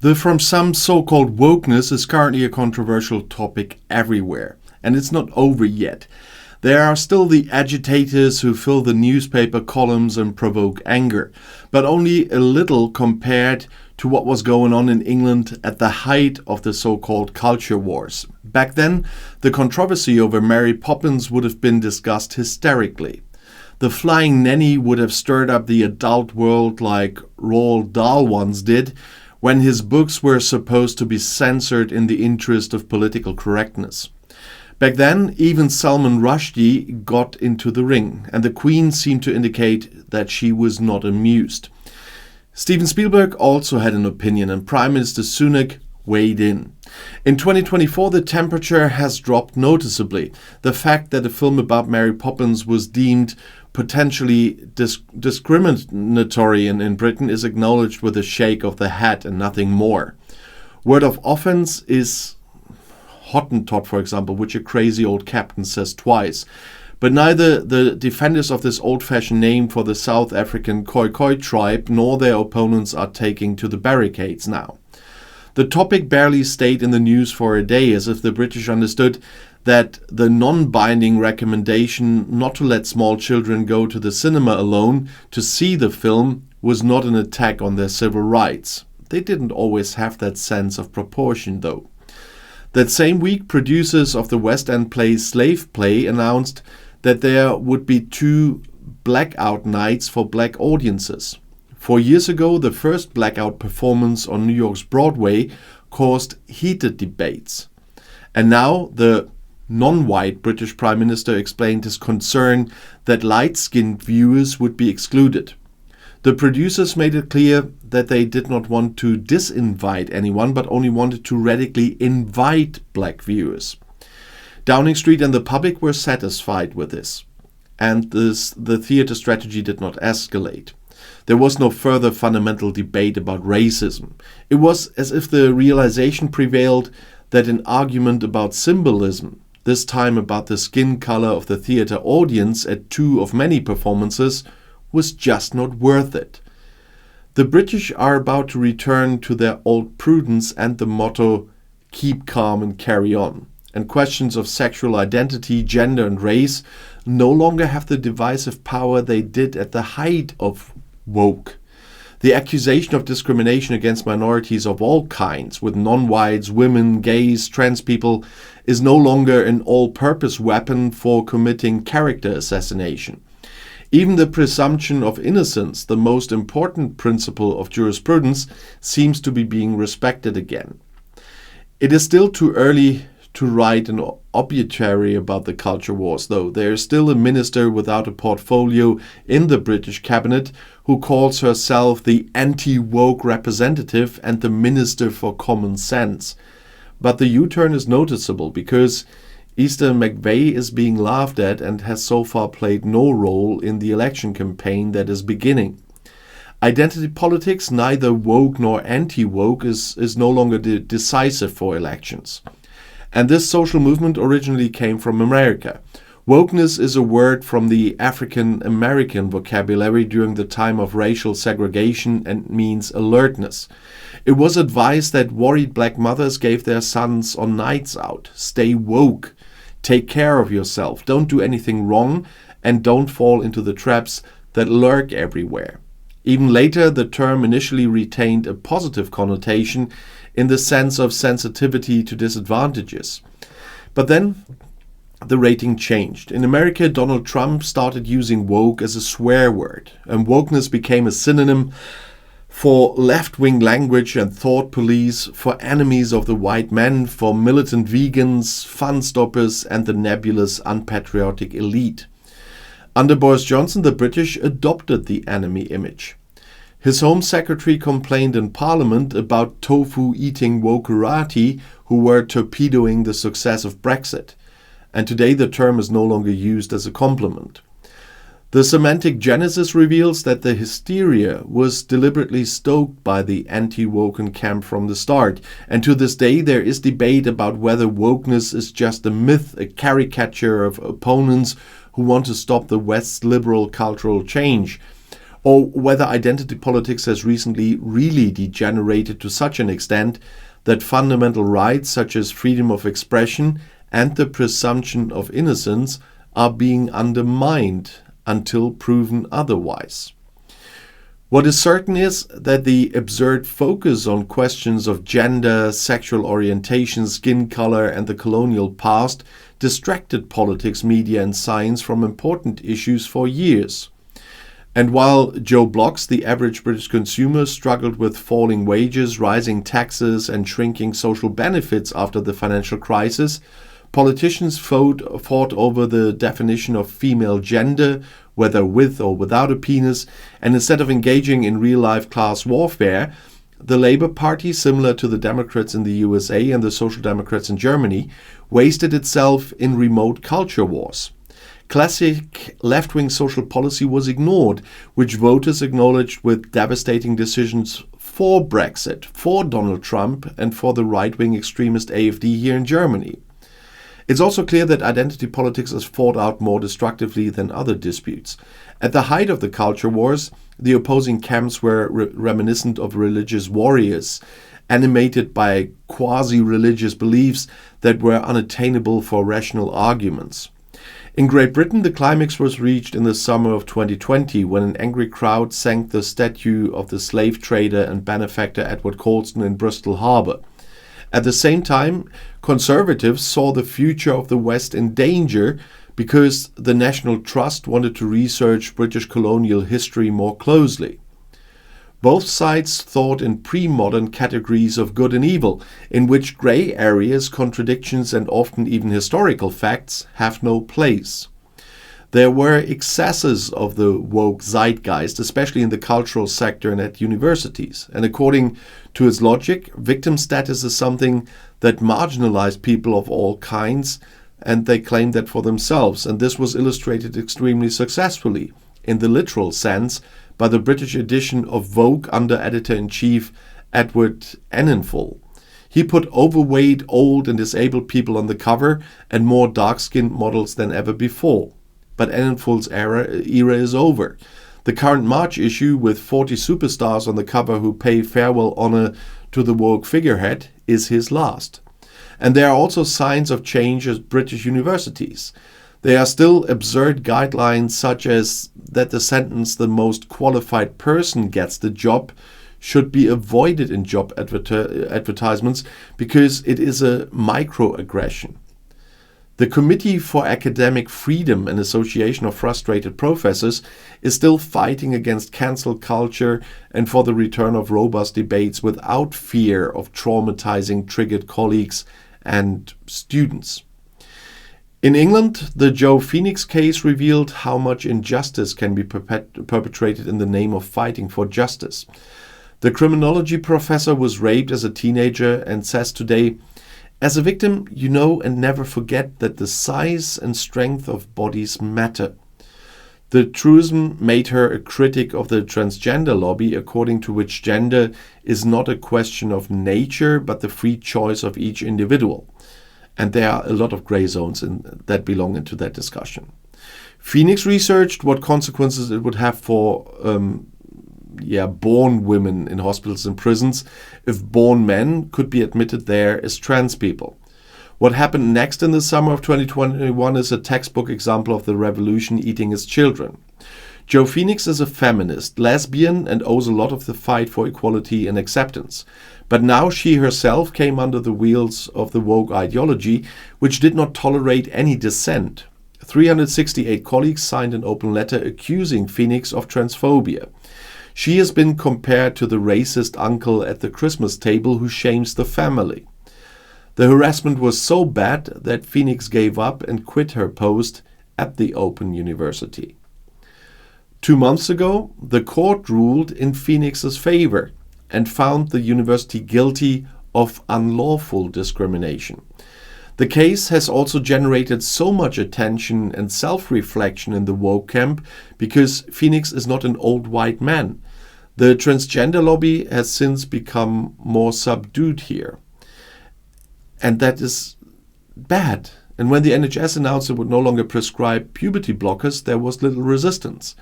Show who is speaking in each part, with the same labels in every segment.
Speaker 1: The from some so-called wokeness is currently a controversial topic everywhere, and it's not over yet. There are still the agitators who fill the newspaper columns and provoke anger, but only a little compared to what was going on in England at the height of the so-called culture wars. Back then, the controversy over Mary Poppins would have been discussed hysterically. The flying nanny would have stirred up the adult world like Roald Dahl once did, when his books were supposed to be censored in the interest of political correctness. Back then, even Salman Rushdie got into the ring, and the Queen seemed to indicate that she was not amused. Steven Spielberg also had an opinion, and Prime Minister Sunak weighed in. In 2024, the temperature has dropped noticeably. The fact that a film about Mary Poppins was deemed potentially discriminatory in Britain is acknowledged with a shake of the head and nothing more. Word of offense is Hottentot, for example, which a crazy old captain says twice. But neither the defenders of this old-fashioned name for the South African Khoi tribe nor their opponents are taking to the barricades now. The topic barely stayed in the news for a day, as if the British understood that the non-binding recommendation not to let small children go to the cinema alone to see the film was not an attack on their civil rights. They didn't always have that sense of proportion, though. That same week, producers of the West End play Slave Play announced that there would be 2 blackout nights for black audiences. 4 years ago, the first blackout performance on New York's Broadway caused heated debates. And now the non-white British Prime Minister explained his concern that light-skinned viewers would be excluded. The producers made it clear that they did not want to disinvite anyone, but only wanted to radically invite black viewers. Downing Street and the public were satisfied with this, and the theatre strategy did not escalate. There was no further fundamental debate about racism. It was as if the realization prevailed that an argument about symbolism, this time about the skin color of the theatre audience at 2 of many performances, was just not worth it. The British are about to return to their old prudence and the motto, keep calm and carry on. And questions of sexual identity, gender and race no longer have the divisive power they did at the height of woke. The accusation of discrimination against minorities of all kinds, with non-whites, women, gays, trans people, is no longer an all-purpose weapon for committing character assassination. Even the presumption of innocence, the most important principle of jurisprudence, seems to be being respected again. It is still too early to write an obituary about the culture wars, though. There is still a minister without a portfolio in the British cabinet who calls herself the anti-woke representative and the Minister for Common Sense. But the U-turn is noticeable because Esther McVey is being laughed at and has so far played no role in the election campaign that is beginning. Identity politics, neither woke nor anti-woke, is no longer decisive for elections. And this social movement originally came from America. Wokeness is a word from the African American vocabulary during the time of racial segregation and means alertness. It was advice that worried black mothers gave their sons on nights out. Stay woke. Take care of yourself. Don't do anything wrong, and don't fall into the traps that lurk everywhere. Even later, the term initially retained a positive connotation in the sense of sensitivity to disadvantages. But then the rating changed. In America, Donald Trump started using woke as a swear word, and wokeness became a synonym for left-wing language and thought police, for enemies of the white man, for militant vegans, fun stoppers, and the nebulous unpatriotic elite. Under Boris Johnson, the British adopted the enemy image. His Home Secretary complained in Parliament about tofu-eating wokerati who were torpedoing the success of Brexit, and today the term is no longer used as a compliment. The semantic genesis reveals that the hysteria was deliberately stoked by the anti-woken camp from the start, and to this day there is debate about whether wokeness is just a myth, a caricature of opponents who want to stop the West's liberal cultural change, or whether identity politics has recently really degenerated to such an extent that fundamental rights such as freedom of expression and the presumption of innocence are being undermined until proven otherwise. What is certain is that the absurd focus on questions of gender, sexual orientation, skin color, and the colonial past distracted politics, media, and science from important issues for years. And while Joe Bloggs, the average British consumer, struggled with falling wages, rising taxes, and shrinking social benefits after the financial crisis, politicians fought over the definition of female gender, whether with or without a penis, and instead of engaging in real-life class warfare, the Labour Party, similar to the Democrats in the USA and the Social Democrats in Germany, wasted itself in remote culture wars. Classic left-wing social policy was ignored, which voters acknowledged with devastating decisions for Brexit, for Donald Trump, and for the right-wing extremist AfD here in Germany. It's also clear that identity politics is fought out more destructively than other disputes. At the height of the culture wars, the opposing camps were reminiscent of religious warriors, animated by quasi-religious beliefs that were unattainable for rational arguments. In Great Britain, the climax was reached in the summer of 2020 when an angry crowd sank the statue of the slave trader and benefactor Edward Colston in Bristol Harbour. At the same time, conservatives saw the future of the West in danger because the National Trust wanted to research British colonial history more closely. Both sides thought in pre-modern categories of good and evil, in which grey areas, contradictions, and often even historical facts have no place. There were excesses of the woke zeitgeist, especially in the cultural sector and at universities. And according to its logic, victim status is something that marginalized people of all kinds, and they claimed that for themselves. And this was illustrated extremely successfully, in the literal sense, by the British edition of Vogue under editor-in-chief Edward Enninful. He put overweight, old and disabled people on the cover and more dark-skinned models than ever before. But Enninful's era is over. The current March issue, with 40 superstars on the cover who pay farewell honor to the woke figurehead, is his last. And there are also signs of change at British universities. There are still absurd guidelines such as that the sentence "the most qualified person gets the job" should be avoided in job advertisements because it is a microaggression. The Committee for Academic Freedom, an association of frustrated professors, is still fighting against cancel culture and for the return of robust debates without fear of traumatizing triggered colleagues and students. In England, the Joe Phoenix case revealed how much injustice can be perpetrated in the name of fighting for justice. The criminology professor was raped as a teenager and says today, "As a victim, you know and never forget that the size and strength of bodies matter." The truism made her a critic of the transgender lobby, according to which gender is not a question of nature, but the free choice of each individual. And there are a lot of gray zones that belong into that discussion. Phoenix researched what consequences it would have for born women in hospitals and prisons if born men could be admitted there as trans people. What happened next in the summer of 2021 is a textbook example of the revolution eating its children. Joe Phoenix is a feminist, lesbian, and owes a lot of the fight for equality and acceptance. But now she herself came under the wheels of the woke ideology, which did not tolerate any dissent. 368 colleagues signed an open letter accusing Phoenix of transphobia. She has been compared to the racist uncle at the Christmas table who shames the family. The harassment was so bad that Phoenix gave up and quit her post at the Open University. 2 months ago, the court ruled in Phoenix's favor and found the university guilty of unlawful discrimination. The case has also generated so much attention and self-reflection in the woke camp because Phoenix is not an old white man. The transgender lobby has since become more subdued here. And that is bad. And when the NHS announced it would no longer prescribe puberty blockers, there was little resistance.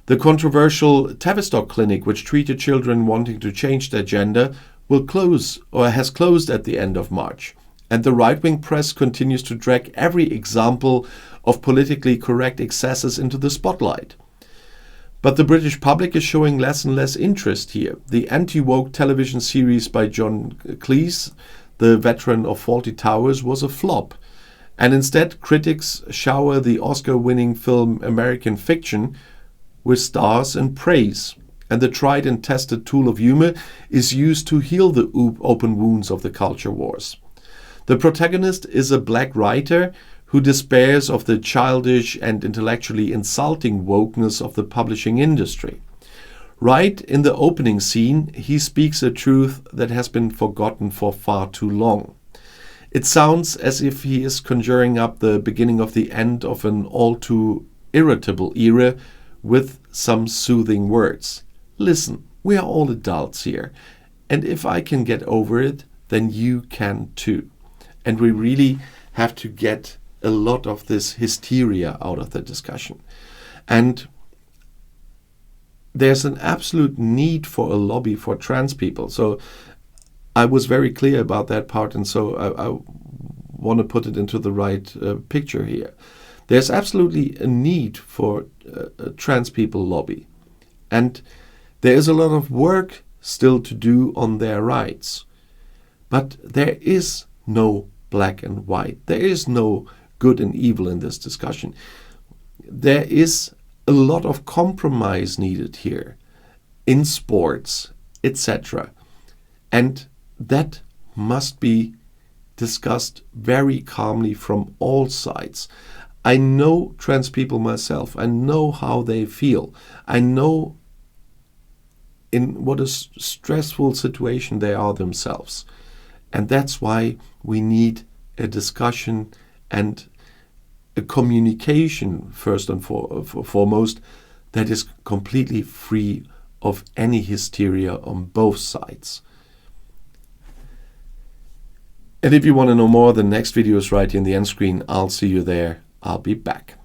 Speaker 1: The controversial Tavistock clinic, which treated children wanting to change their gender, will close or has closed at the end of March. And the right-wing press continues to drag every example of politically correct excesses into the spotlight. But the British public is showing less and less interest here. The anti-woke television series by John Cleese, the veteran of Fawlty Towers, was a flop. And instead, critics shower the Oscar-winning film American Fiction with stars and praise. And the tried and tested tool of humor is used to heal the open wounds of the culture wars. The protagonist is a black writer who despairs of the childish and intellectually insulting wokeness of the publishing industry. Right in the opening scene, he speaks a truth that has been forgotten for far too long. It sounds as if he is conjuring up the beginning of the end of an all too irritable era with some soothing words. Listen, we are all adults here, and if I can get over it, then you can too. And we really have to get a lot of this hysteria out of the discussion. And there's an absolute need for a lobby for trans people. So I was very clear about that part, and so I want to put it into the right picture here. There's absolutely a need for a trans people lobby. And there is a lot of work still to do on their rights. But there is no black and white. There is no good and evil in this discussion. There is a lot of compromise needed here in sports, etc. And that must be discussed very calmly from all sides. I know trans people myself. I know how they feel. I know in what a stressful situation they are themselves. And that's why we need a discussion and a communication, first and foremost, that is completely free of any hysteria on both sides. And if you want to know more, the next video is right in the end screen. I'll see you there. I'll be back.